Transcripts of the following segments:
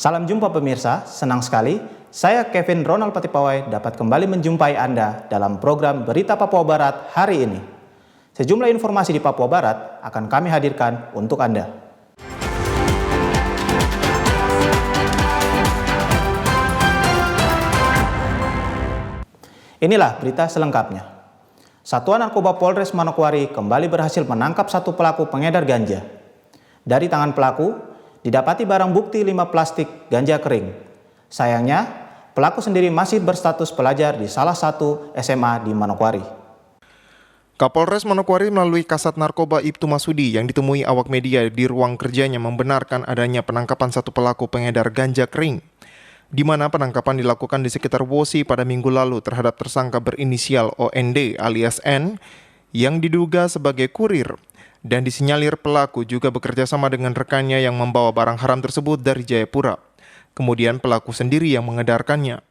Salam jumpa pemirsa, senang sekali saya Kevin Ronald Patipawai dapat kembali menjumpai Anda dalam program Berita Papua Barat hari ini. Sejumlah informasi di Papua Barat akan kami hadirkan untuk Anda. Inilah berita selengkapnya. Satuan Narkoba Polres Manokwari kembali berhasil menangkap satu pelaku pengedar ganja. Dari tangan pelaku, didapati barang bukti 5 plastik ganja kering. Sayangnya, pelaku sendiri masih berstatus pelajar di salah satu SMA di Manokwari. Kapolres Manokwari melalui Kasat Narkoba Ibtu Masudi yang ditemui awak media di ruang kerjanya membenarkan adanya penangkapan satu pelaku pengedar ganja kering, di mana penangkapan dilakukan di sekitar Wosi pada minggu lalu terhadap tersangka berinisial OND alias N yang diduga sebagai kurir. Dan disinyalir pelaku juga bekerja sama dengan rekannya yang membawa barang haram tersebut dari Jayapura. Kemudian pelaku sendiri yang mengedarkannya.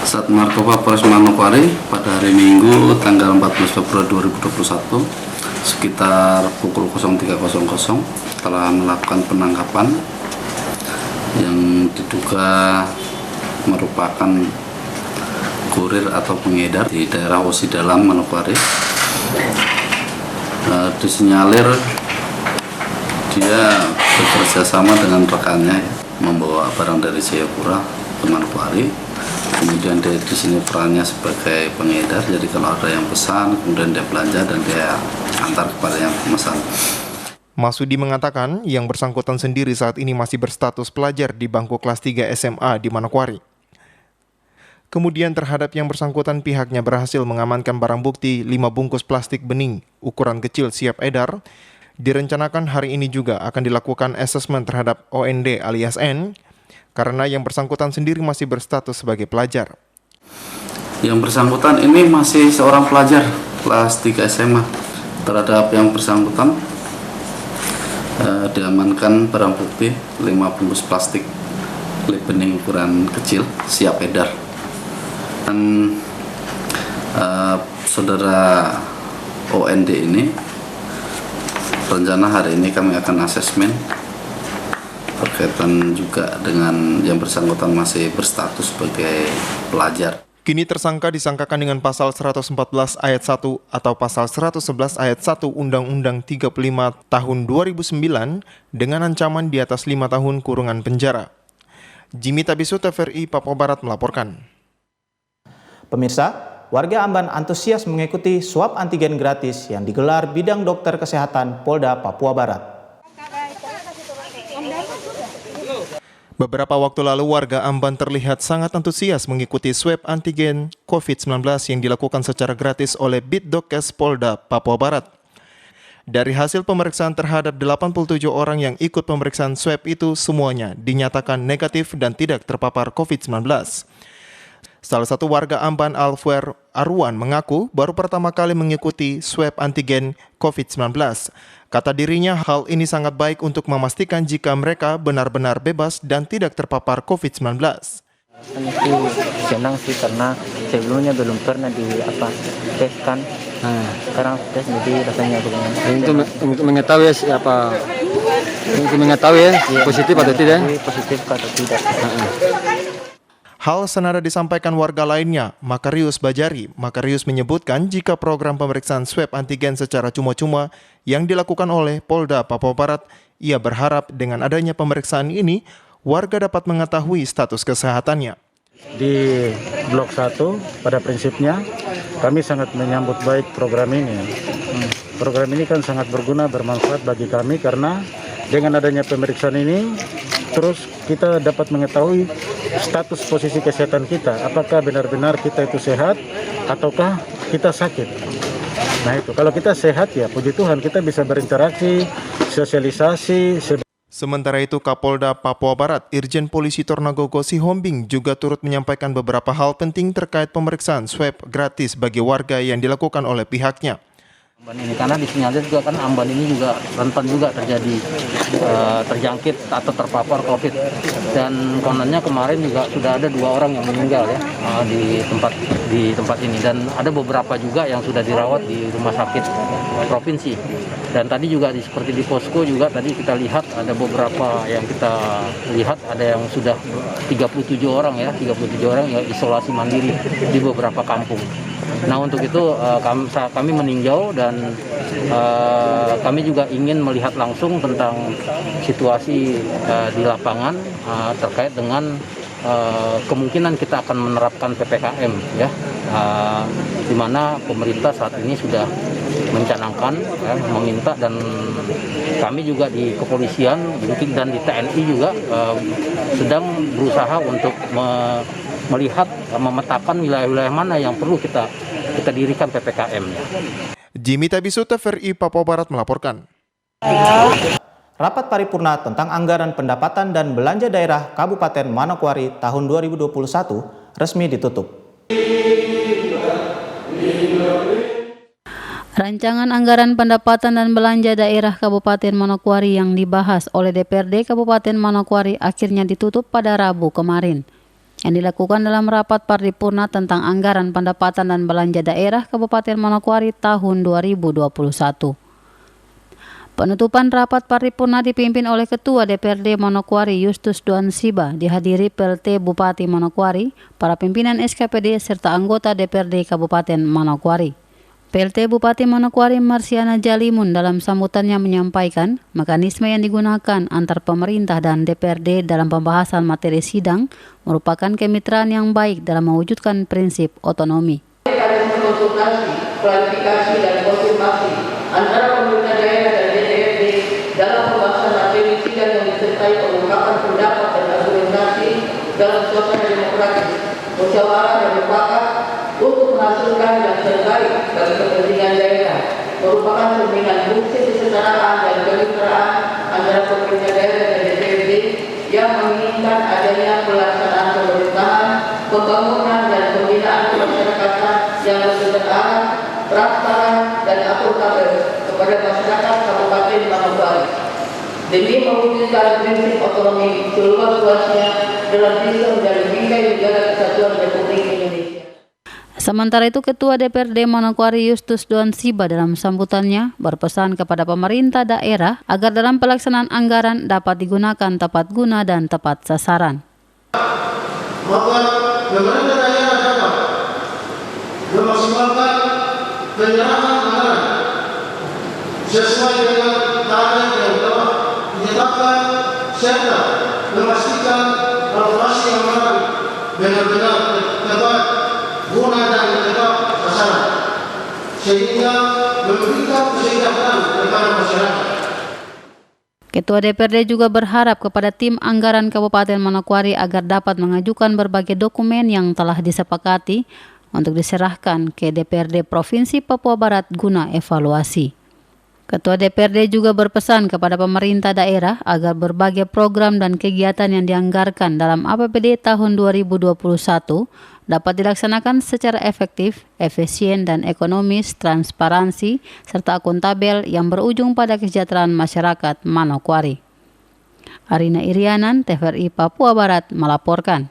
Sat Narkoba Polres Manokwari pada hari Minggu tanggal 14 Februari 2021 sekitar pukul 03.00 telah melakukan penangkapan yang diduga merupakan kurir atau pengedar di daerah Wosi Dalam Manokwari. Disinyalir dia bekerja sama dengan rekannya membawa barang dari Jayapura ke Manokwari. Kemudian dia di sini perannya sebagai pengedar. Jadi kalau ada yang pesan, kemudian dia belanja dan dia antar kepada yang pemesan. Masudi mengatakan yang bersangkutan sendiri saat ini masih berstatus pelajar di bangku kelas 3 SMA di Manokwari. Kemudian terhadap yang bersangkutan pihaknya berhasil mengamankan barang bukti 5 bungkus plastik bening ukuran kecil siap edar. Direncanakan hari ini juga akan dilakukan asesmen terhadap OND alias N karena yang bersangkutan sendiri masih berstatus sebagai pelajar. Yang bersangkutan ini masih seorang pelajar kelas 3 SMA. Terhadap yang bersangkutan diamankan barang bukti 5 bungkus plastik klip bening ukuran kecil siap edar. Dan saudara OND ini rencana hari ini kami akan asesmen berkaitan juga dengan yang bersangkutan masih berstatus sebagai pelajar. Kini tersangka disangkakan dengan pasal 114 ayat 1 atau pasal 111 ayat 1 Undang-Undang 35 tahun 2009 dengan ancaman di atas 5 tahun kurungan penjara. Jimmy Tabisu, TVRI Papua Barat melaporkan. Pemirsa, warga Amban antusias mengikuti swab antigen gratis yang digelar Bidang Dokter Kesehatan Polda Papua Barat. Beberapa waktu lalu warga Amban terlihat sangat antusias mengikuti swab antigen COVID-19 yang dilakukan secara gratis oleh Bidokes Polda Papua Barat. Dari hasil pemeriksaan terhadap 87 orang yang ikut pemeriksaan swab itu semuanya dinyatakan negatif dan tidak terpapar COVID-19. Salah satu warga Amban Alfuer Arwan mengaku baru pertama kali mengikuti swab antigen COVID-19. Kata dirinya hal ini sangat baik untuk memastikan jika mereka benar-benar bebas dan tidak terpapar COVID-19. Senang sih karena sebelumnya belum pernah tes kan. Sekarang tes jadi rasanya bagaimana? Untuk mengetahui positif atau tidak? Positif atau tidak. Hal senada disampaikan warga lainnya, Makarius Bajari. Makarius menyebutkan jika program pemeriksaan swab antigen secara cuma-cuma yang dilakukan oleh Polda Papua Barat, ia berharap dengan adanya pemeriksaan ini, warga dapat mengetahui status kesehatannya. Di Blok 1 pada prinsipnya kami sangat menyambut baik program ini. Program ini kan sangat berguna, bermanfaat bagi kami karena dengan adanya pemeriksaan ini terus kita dapat mengetahui status posisi kesehatan kita, apakah benar-benar kita itu sehat ataukah kita sakit. Nah itu, kalau kita sehat ya puji Tuhan kita bisa berinteraksi, sosialisasi. Sementara itu Kapolda Papua Barat Irjen Polisi Tornagogo Sihombing juga turut menyampaikan beberapa hal penting terkait pemeriksaan swab gratis bagi warga yang dilakukan oleh pihaknya. Amban ini karena disinyalir juga kan Amban ini juga rentan juga terjadi terjangkit atau terpapar COVID, dan kononnya kemarin juga sudah ada 2 orang yang meninggal ya di tempat ini, dan ada beberapa juga yang sudah dirawat di rumah sakit provinsi. Dan tadi juga seperti di posko juga tadi kita lihat ada beberapa yang kita lihat ada yang sudah 37 orang ya 37 orang yang isolasi mandiri di beberapa kampung. Nah untuk itu kami meninjau dan kami juga ingin melihat langsung tentang situasi di lapangan terkait dengan kemungkinan kita akan menerapkan PPKM ya, di mana pemerintah saat ini sudah mencanangkan ya, meminta, dan kami juga di kepolisian mungkin dan di TNI juga sedang berusaha untuk melihat memetakan wilayah-wilayah mana yang perlu kita dirikan PPKM-nya. Jimmy Tabisuta, TVRI Papua Barat melaporkan. Rapat paripurna tentang anggaran pendapatan dan belanja daerah Kabupaten Manokwari tahun 2021 resmi ditutup. Rancangan anggaran pendapatan dan belanja daerah Kabupaten Manokwari yang dibahas oleh DPRD Kabupaten Manokwari akhirnya ditutup pada Rabu kemarin, yang dilakukan dalam rapat paripurna tentang anggaran pendapatan dan belanja daerah Kabupaten Manokwari tahun 2021. Penutupan rapat paripurna dipimpin oleh Ketua DPRD Manokwari Justus Duansiba, dihadiri PLT Bupati Manokwari, para pimpinan SKPD serta anggota DPRD Kabupaten Manokwari. PLT Bupati Manokwari Marsiana Jalimun dalam sambutannya menyampaikan mekanisme yang digunakan antar pemerintah dan DPRD dalam pembahasan materi sidang merupakan kemitraan yang baik dalam mewujudkan prinsip otonomi. Mekanisme konsultasi, klarifikasi, dan konfirmasi antara pemerintah daerah dan DPRD dalam pembahasan materi sidang yang disertai pengungkapan pendapat dan argumentasi dalam suasana demokratis, musyawarah dan mufakat untuk menghasilkan yang terbaik bagi kepentingan daerah, merupakan cerminan fungsi kesetaraan dan kemitraan antara pemerintah daerah dan DPRD yang menginginkan adanya pelaksanaan pemerintahan, pembangunan dan pembinaan kemasyarakatan yang berkesetaraan, transparan dan akuntabel kepada masyarakat Kabupaten Manokwari demi mewujudkan prinsip otonomi seluas-luasnya dalam sistem dan bingkai negara kesatuan Republik Indonesia. Sementara itu, Ketua DPRD Manokwari Justus Duansiba dalam sambutannya berpesan kepada pemerintah daerah agar dalam pelaksanaan anggaran dapat digunakan tepat guna dan tepat sasaran. Maka pemerintah daerah dapat memaksimalkan penyerahan anggaran sesuai dengan target yang telah ditetapkan serta memastikan alokasi anggaran benar-benar tepat guna dan tepat sasaran sehingga memberikan kesejahteraan kepada masyarakat. Ketua DPRD juga berharap kepada tim anggaran Kabupaten Manokwari agar dapat mengajukan berbagai dokumen yang telah disepakati untuk diserahkan ke DPRD Provinsi Papua Barat guna evaluasi. Ketua DPRD juga berpesan kepada pemerintah daerah agar berbagai program dan kegiatan yang dianggarkan dalam APBD tahun 2021 dapat dilaksanakan secara efektif, efisien dan ekonomis, transparansi, serta akuntabel yang berujung pada kesejahteraan masyarakat Manokwari. Arina Irianan, TVRI Papua Barat melaporkan.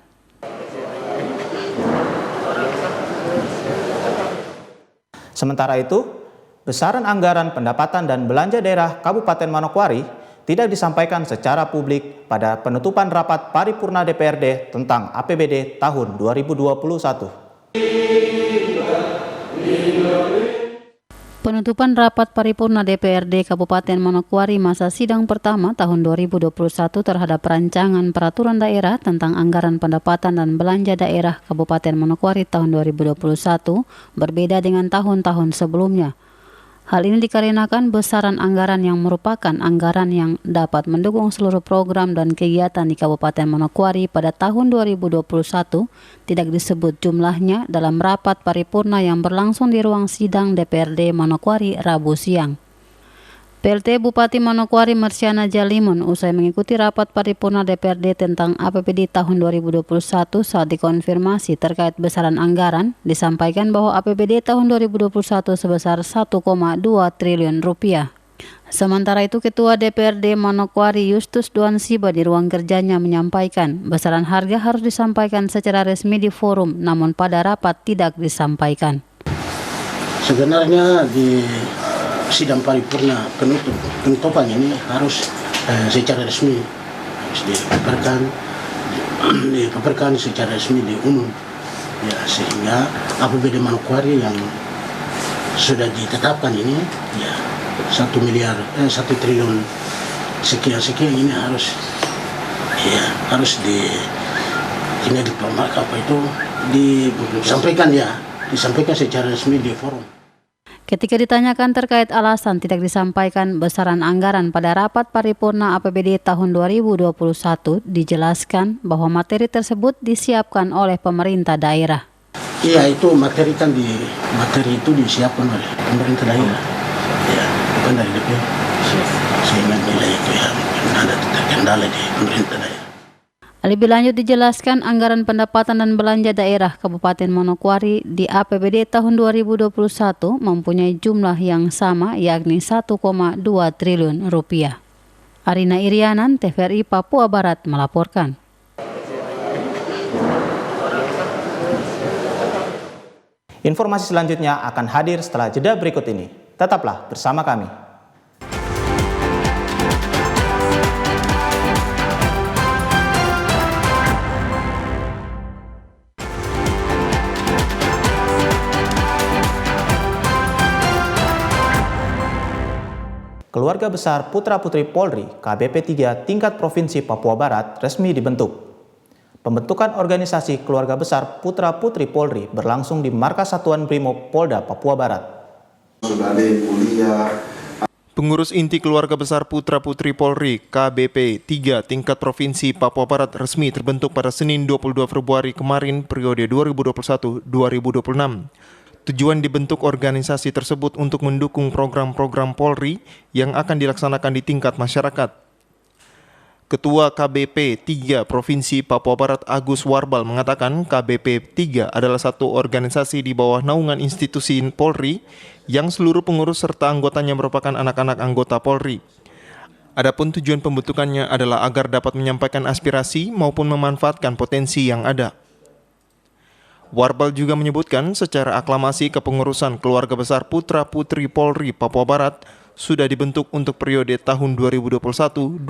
Sementara itu, besaran anggaran pendapatan dan belanja daerah Kabupaten Manokwari tidak disampaikan secara publik pada penutupan rapat paripurna DPRD tentang APBD tahun 2021. Penutupan rapat paripurna DPRD Kabupaten Manokwari masa sidang pertama tahun 2021 terhadap rancangan peraturan daerah tentang anggaran pendapatan dan belanja daerah Kabupaten Manokwari tahun 2021 berbeda dengan tahun-tahun sebelumnya. Hal ini dikarenakan besaran anggaran yang merupakan anggaran yang dapat mendukung seluruh program dan kegiatan di Kabupaten Manokwari pada tahun 2021 tidak disebut jumlahnya dalam rapat paripurna yang berlangsung di ruang sidang DPRD Manokwari Rabu siang. PLT Bupati Manokwari Marsiana Jalimun usai mengikuti rapat paripurna DPRD tentang APBD tahun 2021 saat dikonfirmasi terkait besaran anggaran, disampaikan bahwa APBD tahun 2021 sebesar 1,2 triliun rupiah. Sementara itu, Ketua DPRD Manokwari Justus Duansiba di ruang kerjanya menyampaikan besaran harga harus disampaikan secara resmi di forum, namun pada rapat tidak disampaikan. Sebenarnya di sidang paripurna penutupan ini harus secara resmi harus dipaparkan secara resmi di umum, ya, sehingga APBD Manokwari yang sudah ditetapkan ini ya 1 triliun sekian ini harus disampaikan secara resmi di forum. Ketika ditanyakan terkait alasan tidak disampaikan besaran anggaran pada rapat paripurna APBD tahun 2021, dijelaskan bahwa materi tersebut disiapkan oleh pemerintah daerah. Iya, itu materi itu disiapkan oleh pemerintah daerah, ya, bukan dari DPR. Sehingga nilai itu yang ada terkendala di pemerintah daerah. Lebih lanjut dijelaskan anggaran pendapatan dan belanja daerah Kabupaten Manokwari di APBD tahun 2021 mempunyai jumlah yang sama, yakni 1,2 triliun rupiah. Arina Irianan, TVRI Papua Barat melaporkan. Informasi selanjutnya akan hadir setelah jeda berikut ini. Tetaplah bersama kami. Keluarga Besar Putra-Putri Polri KBP 3 tingkat Provinsi Papua Barat resmi dibentuk. Pembentukan organisasi Keluarga Besar Putra-Putri Polri berlangsung di Markas Satuan Brimob Polda Papua Barat. Pengurus inti Keluarga Besar Putra-Putri Polri KBP 3 tingkat Provinsi Papua Barat resmi terbentuk pada Senin 22 Februari kemarin periode 2021-2026. Tujuan dibentuk organisasi tersebut untuk mendukung program-program Polri yang akan dilaksanakan di tingkat masyarakat. Ketua KBP 3 Provinsi Papua Barat Agus Warbal mengatakan KBP 3 adalah satu organisasi di bawah naungan institusi Polri yang seluruh pengurus serta anggotanya merupakan anak-anak anggota Polri. Adapun tujuan pembentukannya adalah agar dapat menyampaikan aspirasi maupun memanfaatkan potensi yang ada. Warbal juga menyebutkan secara aklamasi kepengurusan Keluarga Besar Putra-Putri Polri Papua Barat sudah dibentuk untuk periode tahun 2021-2026.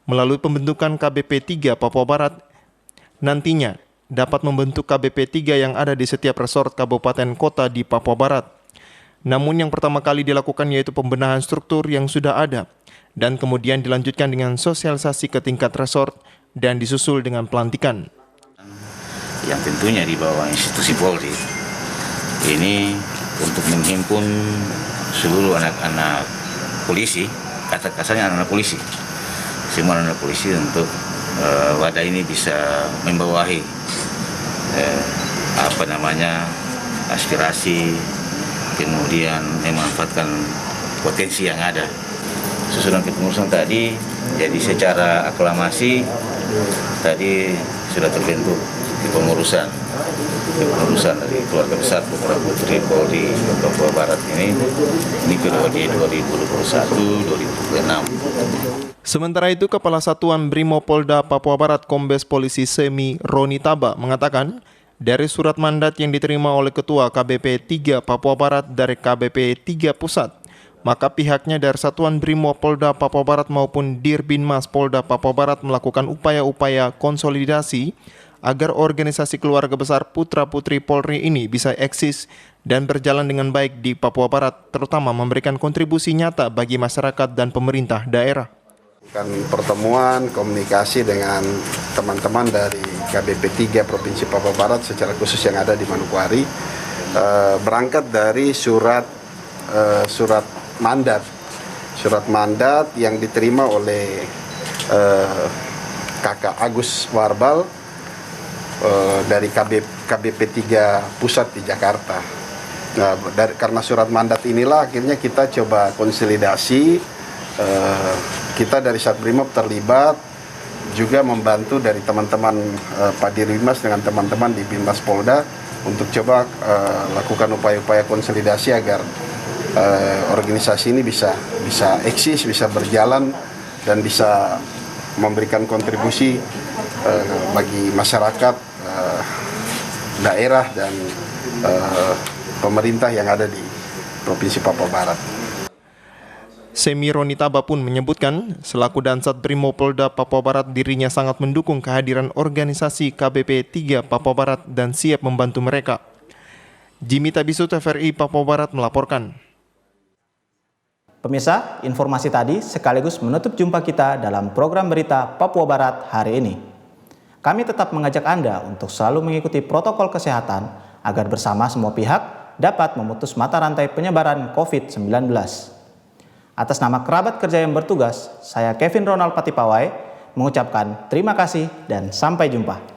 Melalui pembentukan KBP 3 Papua Barat, nantinya dapat membentuk KBP 3 yang ada di setiap resort kabupaten kota di Papua Barat. Namun yang pertama kali dilakukan yaitu pembenahan struktur yang sudah ada, dan kemudian dilanjutkan dengan sosialisasi ke tingkat resort dan disusul dengan pelantikan. Yang tentunya di bawah institusi Polri ini untuk menghimpun seluruh anak-anak polisi, kasarnya anak-anak polisi, semua anak polisi untuk wadah ini bisa membawahi aspirasi, kemudian memanfaatkan potensi yang ada. Susunan kepengurusan tadi, jadi secara aklamasi tadi sudah terbentuk kepengurusan dari Keluarga Besar Putra-Putri Polri Papua Barat ini periode 2021-2026. Sementara itu, Kepala Satuan Brimob Polda Papua Barat Kombes Polisi Semi Roni Taba mengatakan, dari surat mandat yang diterima oleh Ketua KBP 3 Papua Barat dari KBP 3 Pusat, maka pihaknya dari Satuan Brimob Polda Papua Barat maupun Dirbinmas Polda Papua Barat melakukan upaya-upaya konsolidasi agar organisasi Keluarga Besar Putra-Putri Polri ini bisa eksis dan berjalan dengan baik di Papua Barat, terutama memberikan kontribusi nyata bagi masyarakat dan pemerintah daerah. Pertemuan komunikasi dengan teman-teman dari KBP 3 Provinsi Papua Barat secara khusus yang ada di Manokwari berangkat dari surat mandat yang diterima oleh Kakak Agus Warbal dari KBP 3 Pusat di Jakarta. Nah, karena surat mandat inilah akhirnya kita coba konsolidasi. Kita dari Satbrimob terlibat, juga membantu dari teman-teman Pak Dirlimas dengan teman-teman di Binmas Polda untuk coba lakukan upaya-upaya konsolidasi agar organisasi ini bisa eksis, bisa berjalan dan bisa memberikan kontribusi bagi masyarakat, daerah dan pemerintah yang ada di Provinsi Papua Barat. Semi Ronitaba pun menyebutkan, selaku Dansat Brimopolda Papua Barat, dirinya sangat mendukung kehadiran organisasi KBP 3 Papua Barat dan siap membantu mereka. Jimmy Tabisu, TVRI Papua Barat melaporkan. Pemirsa, informasi tadi sekaligus menutup jumpa kita dalam program berita Papua Barat hari ini. Kami tetap mengajak Anda untuk selalu mengikuti protokol kesehatan agar bersama semua pihak dapat memutus mata rantai penyebaran COVID-19. Atas nama kerabat kerja yang bertugas, saya Kevin Ronald Patipawai mengucapkan terima kasih dan sampai jumpa.